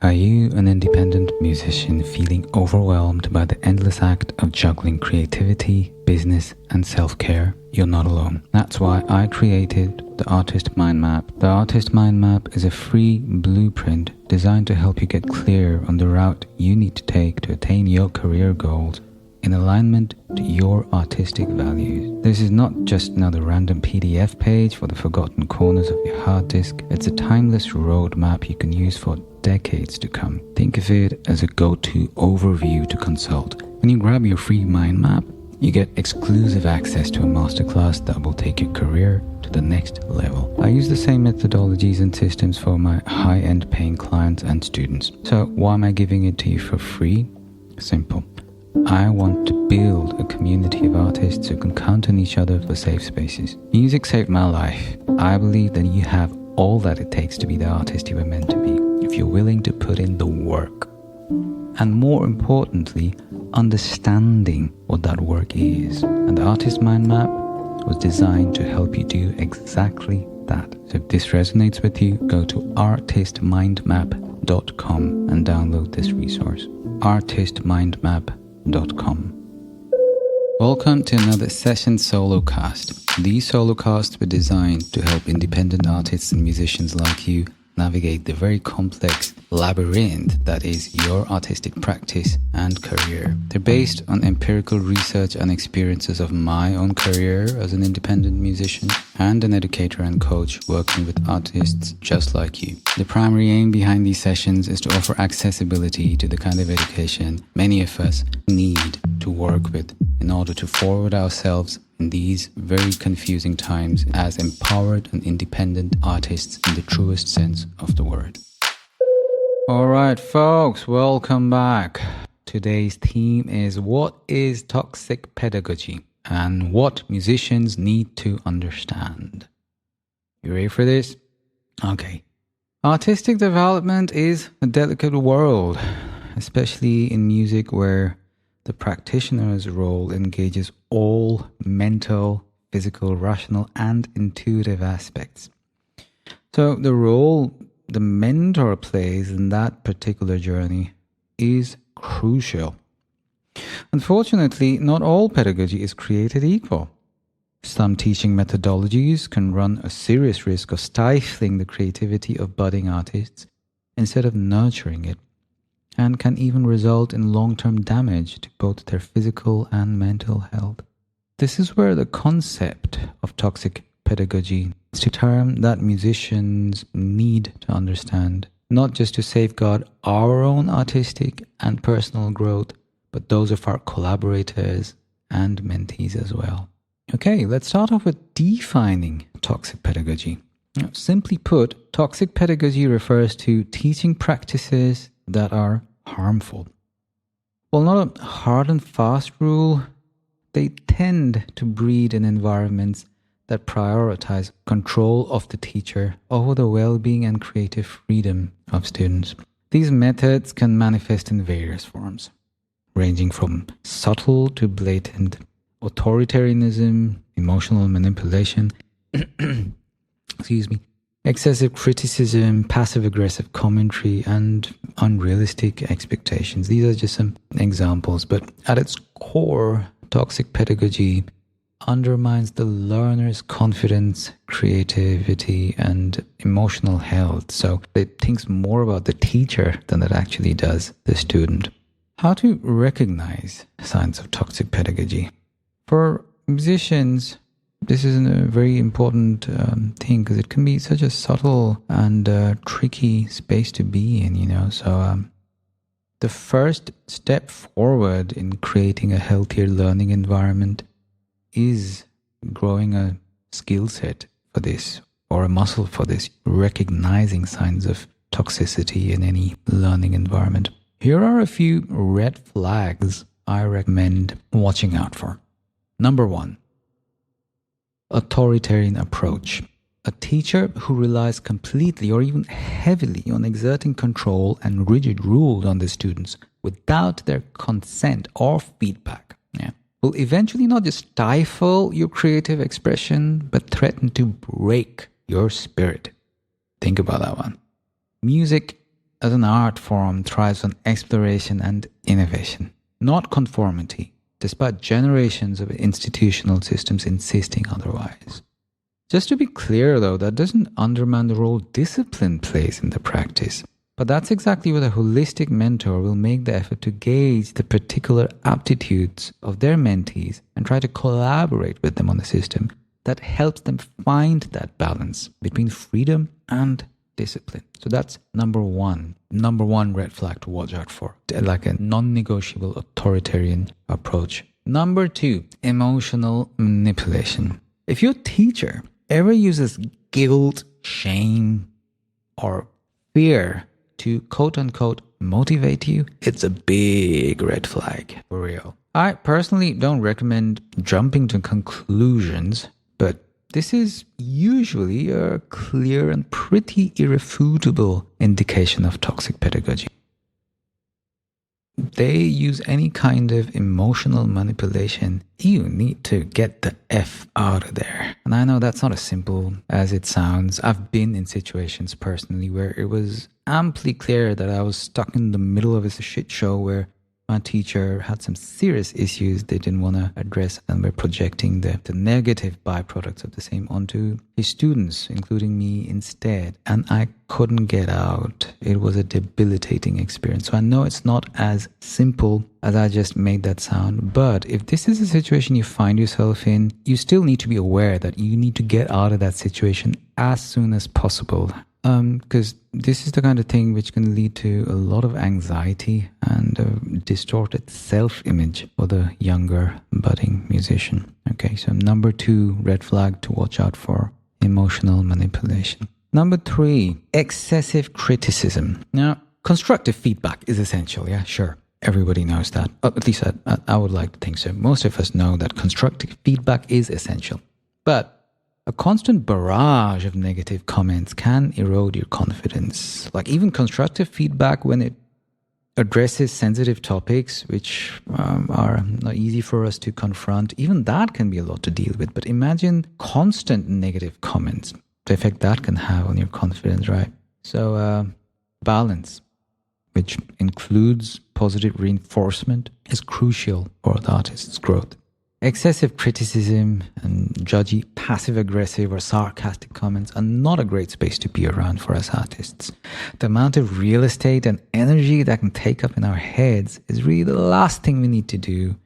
Are you an independent musician feeling overwhelmed by the endless act of juggling creativity, business, and self-care? You're not alone. That's why I created the Artist Mind Map. The Artist Mind Map is a free blueprint designed to help you get clear on the route you need to take to attain your career goals in alignment to your artistic values. This is not just another random PDF page for the forgotten corners of your hard disk. It's a timeless roadmap you can use for decades to come. Think of it as a go-to overview to consult. When you grab your free mind map, you get exclusive access to a masterclass that will take your career to the next level. I use the same methodologies and systems for my high-end paying clients and students. So why am I giving it to you for free? Simple. I want to build a community of artists who can count on each other for safe spaces. Music saved my life. I believe that you have all that it takes to be the artist you were meant to be, if you're willing to put in the work. And more importantly, understanding what that work is. And the Artist Mind Map was designed to help you do exactly that. So if this resonates with you, go to artistmindmap.com and download this resource. artistmindmap.com. Welcome to another session solo cast. These solo casts were designed to help independent artists and musicians like you navigate the very complex labyrinth that is your artistic practice and career. They're based on empirical research and experiences of my own career as an independent musician and an educator and coach working with artists just like you. The primary aim behind these sessions is to offer accessibility to the kind of education many of us need to work with in order to forward ourselves in these very confusing times as empowered and independent artists in the truest sense of the word. Alright folks, welcome back. Today's theme is what is toxic pedagogy and what musicians need to understand. You ready for this? Okay. Artistic development is a delicate world, especially in music where the practitioner's role engages all mental, physical, rational, and intuitive aspects. So the role the mentor plays in that particular journey is crucial. Unfortunately, not all pedagogy is created equal. Some teaching methodologies can run a serious risk of stifling the creativity of budding artists instead of nurturing it, and can even result in long-term damage to both their physical and mental health. This is where the concept of toxic pedagogy is a term that musicians need to understand, not just to safeguard our own artistic and personal growth, but those of our collaborators and mentees as well. Okay, let's start off with defining toxic pedagogy. Now, simply put, toxic pedagogy refers to teaching practices that are harmful. While not a hard and fast rule, they tend to breed in environments that prioritize control of the teacher over the well-being and creative freedom of students. These methods can manifest in various forms, ranging from subtle to blatant authoritarianism, emotional manipulation, excessive criticism, passive-aggressive commentary, and unrealistic expectations. These are just some examples, but at its core, toxic pedagogy undermines the learner's confidence, creativity, and emotional health. So it thinks more about the teacher than it actually does the student. How to recognize signs of toxic pedagogy? For musicians, this is a very important thing because it can be such a subtle and tricky space to be in, So the first step forward in creating a healthier learning environment is growing a skill set for this or a muscle for this, recognizing signs of toxicity in any learning environment. Here are a few red flags I recommend watching out for. Number 1. Authoritarian approach. A teacher who relies completely or even heavily on exerting control and rigid rules on the students without their consent or feedback will eventually not just stifle your creative expression, but threaten to break your spirit. Think about that one. Music as an art form thrives on exploration and innovation, not conformity, despite generations of institutional systems insisting otherwise. Just to be clear though, that doesn't undermine the role discipline plays in the practice. But that's exactly what a holistic mentor will make the effort to gauge the particular aptitudes of their mentees and try to collaborate with them on a system that helps them find that balance between freedom and discipline. So that's number one red flag to watch out for, like a non-negotiable authoritarian approach. Number 2, emotional manipulation. If your teacher ever uses guilt, shame, or fear to quote-unquote motivate you, it's a big red flag, for real. I personally don't recommend jumping to conclusions, but this is usually a clear and pretty irrefutable indication of toxic pedagogy. They use any kind of emotional manipulation. You need to get the F out of there. And I know that's not as simple as it sounds. I've been in situations personally where it was amply clear that I was stuck in the middle of a shit show where my teacher had some serious issues they didn't want to address and were projecting the negative byproducts of the same onto his students, including me instead. And I couldn't get out. It was a debilitating experience. So I know it's not as simple as I just made that sound. But if this is a situation you find yourself in, you still need to be aware that you need to get out of that situation as soon as possible. Because this is the kind of thing which can lead to a lot of anxiety and a distorted self-image for the younger budding musician. Okay, so number 2 red flag to watch out for, emotional manipulation. Number 3, excessive criticism. Now, constructive feedback is essential, yeah, sure. Everybody knows that. At least I would like to think so. Most of us know that constructive feedback is essential. But a constant barrage of negative comments can erode your confidence. Like even constructive feedback, when it addresses sensitive topics which are not easy for us to confront, even that can be a lot to deal with. But imagine constant negative comments, the effect that can have on your confidence, right? So balance, which includes positive reinforcement, is crucial for the artist's growth. Excessive criticism and judgy, passive-aggressive or sarcastic comments are not a great space to be around for us artists. The amount of real estate and energy that can take up in our heads is really the last thing we need to do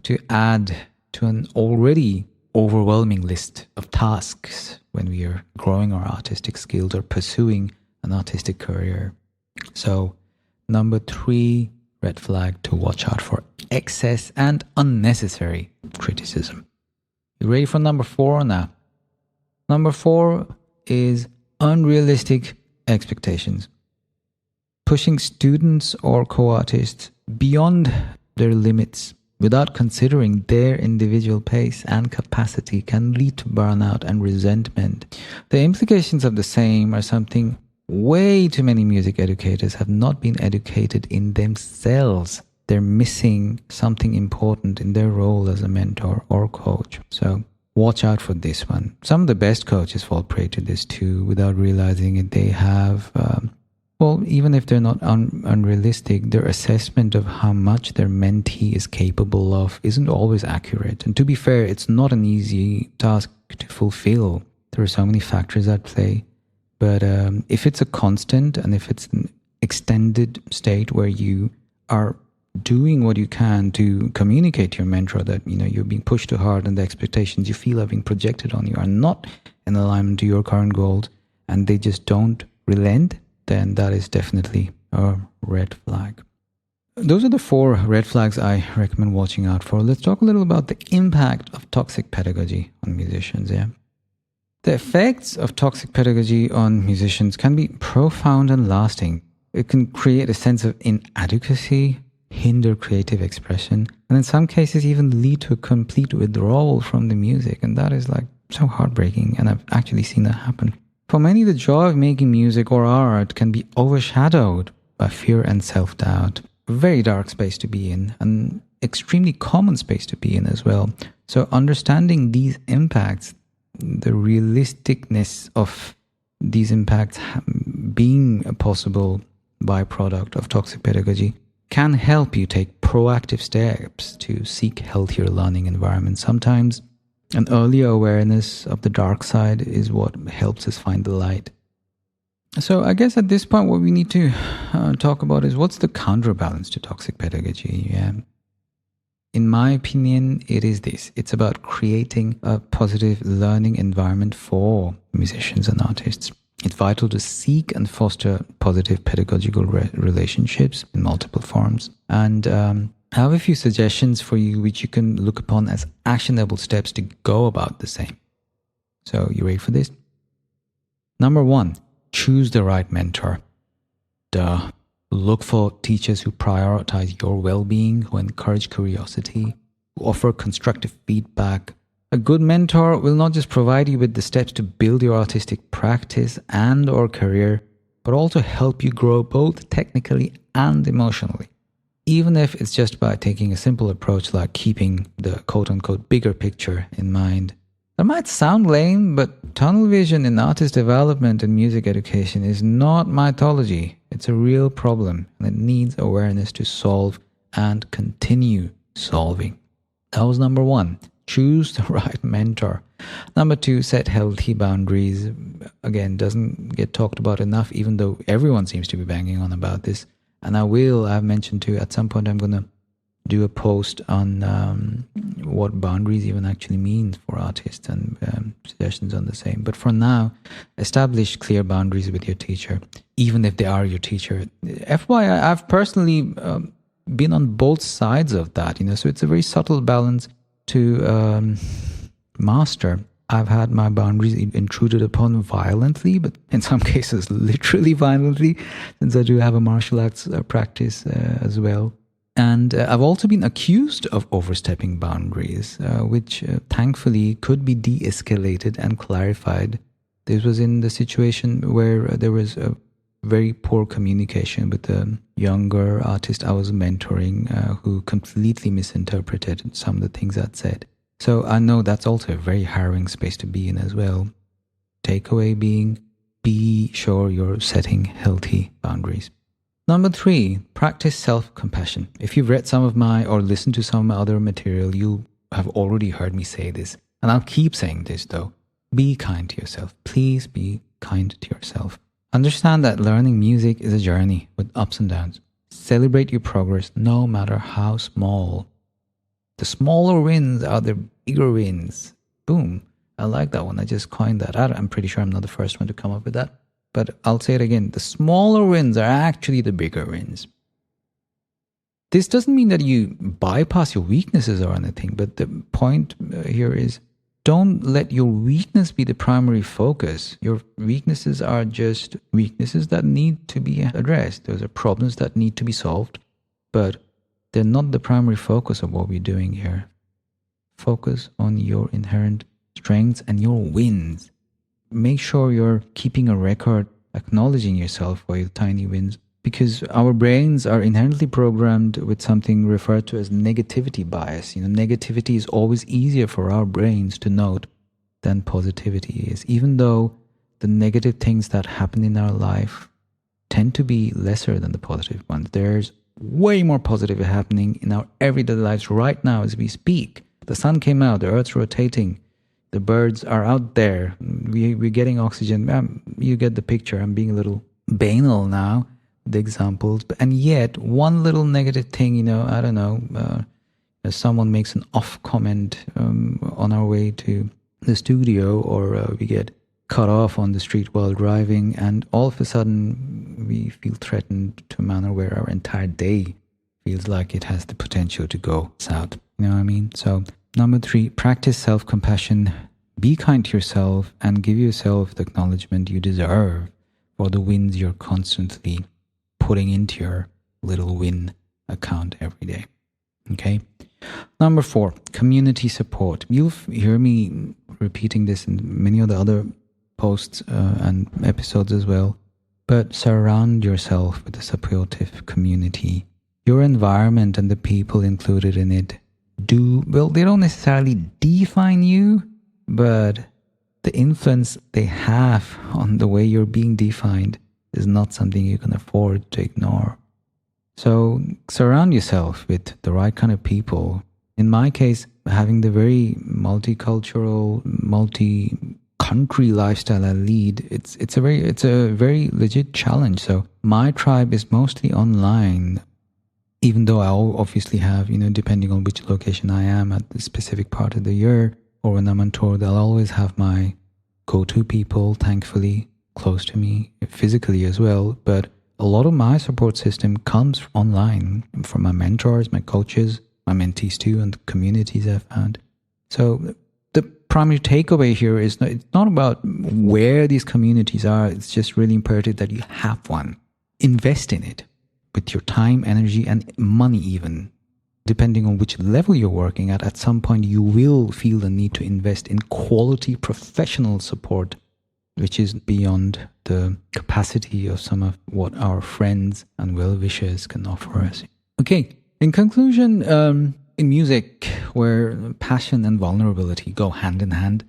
to add to an already overwhelming list of tasks when we are growing our artistic skills or pursuing an artistic career. So, number 3 red flag to watch out for: excess and unnecessary criticism. You ready for number 4 now? Number 4 is unrealistic expectations. Pushing students or co-artists beyond their limits without considering their individual pace and capacity can lead to burnout and resentment. The implications of the same are something way too many music educators have not been educated in themselves. They're missing something important in their role as a mentor or coach. So watch out for this one. Some of the best coaches fall prey to this too without realizing it. They have, even if they're not unrealistic, their assessment of how much their mentee is capable of isn't always accurate. And to be fair, it's not an easy task to fulfill. There are so many factors at play. But if it's a constant and if it's an extended state where you are doing what you can to communicate to your mentor that you're being pushed too hard and the expectations you feel are being projected on you are not in alignment to your current goals and they just don't relent, then that is definitely a red flag. Those are the 4 red flags I recommend watching out for. Let's talk a little about the impact of toxic pedagogy on musicians. The effects of toxic pedagogy on musicians can be profound and lasting. It can create a sense of inadequacy, hinder creative expression, and in some cases even lead to a complete withdrawal from the music. And that is so heartbreaking, and I've actually seen that happen. For many, the joy of making music or art can be overshadowed by fear and self-doubt. A very dark space to be in, an extremely common space to be in as well. So understanding these impacts, the realisticness of these impacts being possible byproduct of toxic pedagogy, can help you take proactive steps to seek healthier learning environments. Sometimes an earlier awareness of the dark side is what helps us find the light. So I guess at this point, what we need to talk about is what's the counterbalance to toxic pedagogy. In my opinion, it is this. It's about creating a positive learning environment for musicians and artists. It's vital to seek and foster positive pedagogical relationships in multiple forms. And I have a few suggestions for you which you can look upon as actionable steps to go about the same. So you ready for this? Number 1, choose the right mentor. Look for teachers who prioritize your well-being, who encourage curiosity, who offer constructive feedback. A good mentor will not just provide you with the steps to build your artistic practice and or career, but also help you grow both technically and emotionally. Even if it's just by taking a simple approach like keeping the quote-unquote bigger picture in mind. That might sound lame, but tunnel vision in artist development and music education is not mythology. It's a real problem, and it needs awareness to solve and continue solving. That was number 1. Choose the right mentor. Number 2, set healthy boundaries. Again, doesn't get talked about enough, even though everyone seems to be banging on about this. And I've mentioned too, at some point I'm going to do a post on what boundaries even actually means for artists and suggestions on the same. But for now, establish clear boundaries with your teacher, even if they are your teacher. FYI, I've personally been on both sides of that, so it's a very subtle balance to master. I've had my boundaries intruded upon violently, but in some cases literally violently, since I do have a martial arts practice as well. And I've also been accused of overstepping boundaries, which thankfully could be de-escalated and clarified. This was in the situation where there was a very poor communication with a younger artist I was mentoring who completely misinterpreted some of the things I'd said. So I know that's also a very harrowing space to be in as well. Takeaway being, be sure you're setting healthy boundaries. Number 3, practice self-compassion. If you've read some of my or listened to some of my other material, you have already heard me say this. And I'll keep saying this though. Be kind to yourself. Please be kind to yourself. Understand that learning music is a journey with ups and downs. Celebrate your progress no matter how small. The smaller wins are the bigger wins. Boom. I like that one. I just coined that. I'm pretty sure I'm not the first one to come up with that. But I'll say it again. The smaller wins are actually the bigger wins. This doesn't mean that you bypass your weaknesses or anything. But the point here is don't let your weakness be the primary focus. Your weaknesses are just weaknesses that need to be addressed. Those are problems that need to be solved. But they're not the primary focus of what we're doing here. Focus on your inherent strengths and your wins. Make sure you're keeping a record, acknowledging yourself for your tiny wins, because our brains are inherently programmed with something referred to as negativity bias. Negativity is always easier for our brains to note than positivity is, even though the negative things that happen in our life tend to be lesser than the positive ones. There's way more positive happening in our everyday lives right now as we speak. The sun came out, the earth's rotating, the birds are out there, we're getting oxygen. You get the picture. I'm being a little banal now, the examples. And yet, one little negative thing, I don't know, someone makes an off comment on our way to the studio, or we get cut off on the street while driving, and all of a sudden we feel threatened to a manner where our entire day feels like it has the potential to go south. You know what I mean? So number 3, practice self-compassion. Be kind to yourself and give yourself the acknowledgement you deserve for the wins you're constantly putting into your little win account every day. Okay? Number 4, community support. You'll hear me repeating this in many of the other posts and episodes as well. But surround yourself with a supportive community. Your environment and the people included in it they don't necessarily define you, but the influence they have on the way you're being defined is not something you can afford to ignore. So surround yourself with the right kind of people. In my case, having the very multicultural, multi-country lifestyle I lead, it's a very legit challenge. So my tribe is mostly online, even though I'll obviously have, depending on which location I am at the specific part of the year, or when I'm on tour, I'll always have my go-to people, thankfully, close to me, physically as well. But a lot of my support system comes online from my mentors, my coaches, my mentees too, and the communities I've found. So the primary takeaway here is it's not about where these communities are. It's just really imperative that you have one. Invest in it with your time, energy, and money even. Depending on which level you're working at some point you will feel the need to invest in quality professional support, which is beyond the capacity of some of what our friends and well-wishers can offer us. Okay, in conclusion, in music, where passion and vulnerability go hand in hand,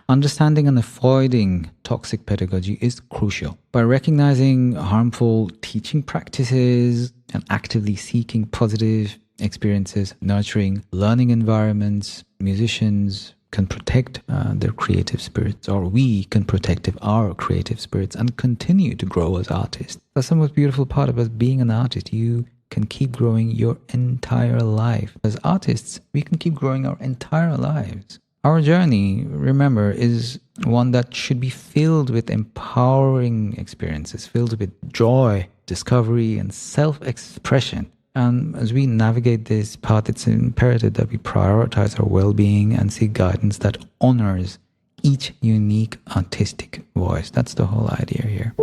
understanding and avoiding toxic pedagogy is crucial. By recognizing harmful teaching practices and actively seeking positive experiences, nurturing learning environments, musicians can protect their creative spirits, or we can protect our creative spirits and continue to grow as artists. That's the most beautiful part about being an artist. You can keep growing your entire life. As artists, we can keep growing our entire lives. Our journey, remember, is one that should be filled with empowering experiences, filled with joy, discovery, and self-expression. And as we navigate this path, it's imperative that we prioritize our well-being and seek guidance that honors each unique artistic voice. That's the whole idea here.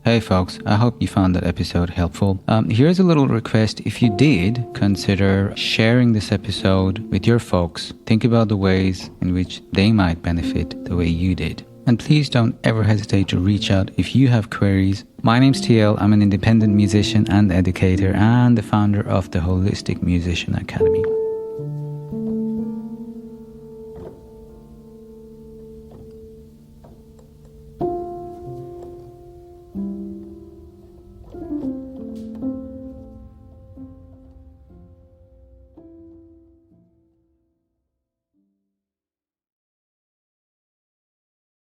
Hey folks, I hope you found that episode helpful. Here's a little request. If you did, consider sharing this episode with your folks. Think about the ways in which they might benefit the way you did. And please don't ever hesitate to reach out if you have queries. My name's TL. I'm an independent musician and educator and the founder of the Holistic Musician Academy.